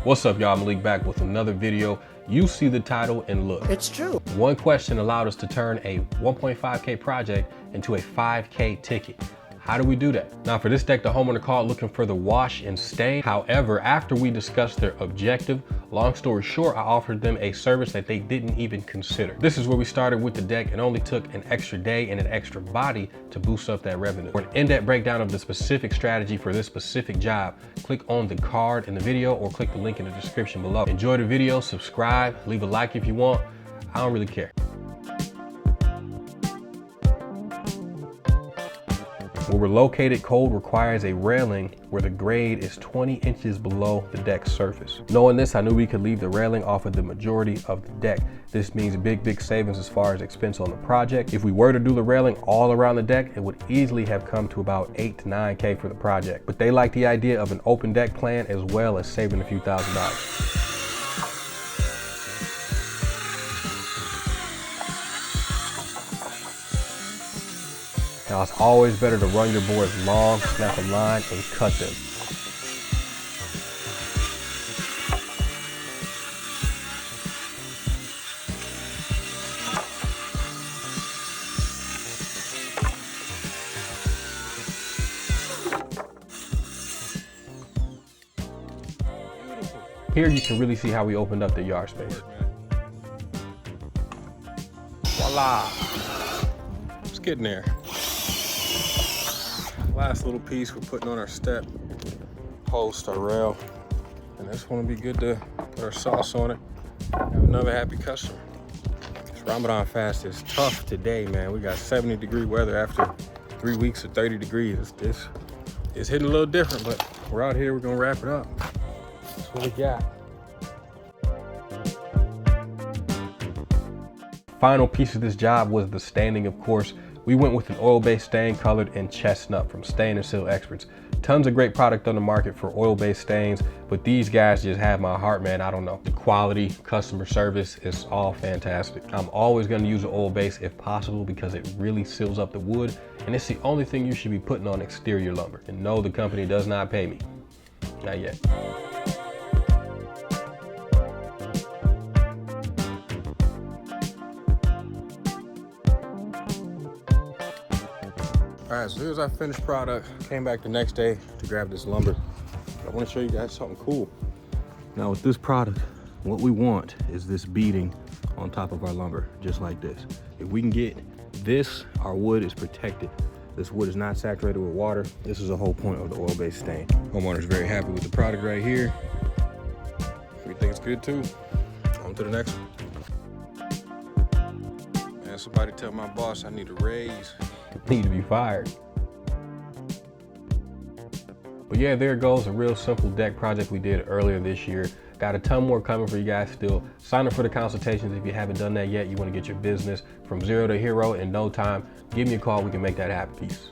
What's up, y'all? Malik back with another video. You see the title and look. It's true. One question allowed us to turn a 1.5K project into a 5K ticket. How do we do that? Now for this deck, the homeowner called looking for the wash and stain. However, after we discussed their objective, long story short, I offered them a service that they didn't even consider. This is where we started with the deck and only took an extra day and an extra body to boost up that revenue. For an in-depth breakdown of the specific strategy for this specific job, click on the card in the video or click the link in the description below. Enjoy the video, subscribe, leave a like if you want. I don't really care. Where we're located, code requires a railing where the grade is 20 inches below the deck surface. Knowing this, I knew we could leave the railing off of the majority of the deck. This means big savings as far as expense on the project. If we were to do the railing all around the deck, it would easily have come to about 8 to 9K for the project. But they like the idea of an open deck plan as well as saving a few $1,000s. Now it's always better to run your boards long, snap a line, and cut them. Here you can really see how we opened up the yard space. Voila! It's getting there. Last little piece we're putting on our step, post, our rail, and this one will be good to put our sauce on it. Have another happy customer. This Ramadan fast is tough today, man. We got 70-degree weather after 3 weeks of 30 degrees. It's hitting a little different, but we're out here, we're gonna wrap it up. That's what we got. Final piece of this job was the staining, of course. We went with an oil-based stain colored in chestnut from Stain and Seal Experts. Tons of great product on the market for oil-based stains, but these guys just have my heart, man. I don't know. The quality, customer service is all fantastic. I'm always gonna use an oil base if possible because it really seals up the wood, and it's the only thing you should be putting on exterior lumber. And no, the company does not pay me. Not yet. All right, so here's our finished product. Came back the next day to grab this lumber. I want to show you guys something cool. Now with this product, what we want is this beading on top of our lumber, just like this. If we can get this, our wood is protected. This wood is not saturated with water. This is the whole point of the oil-based stain. Homeowner's very happy with the product right here. We think it's good too. On to the next one. Man, somebody tell my boss I need a raise. Need to be fired. But yeah, there goes a real simple deck project we did earlier this year. Got a ton more coming for you guys still. Sign up for the consultations if you haven't done that yet. You want to get your business from zero to hero in no time. Give me a call, we can make that happen. Peace.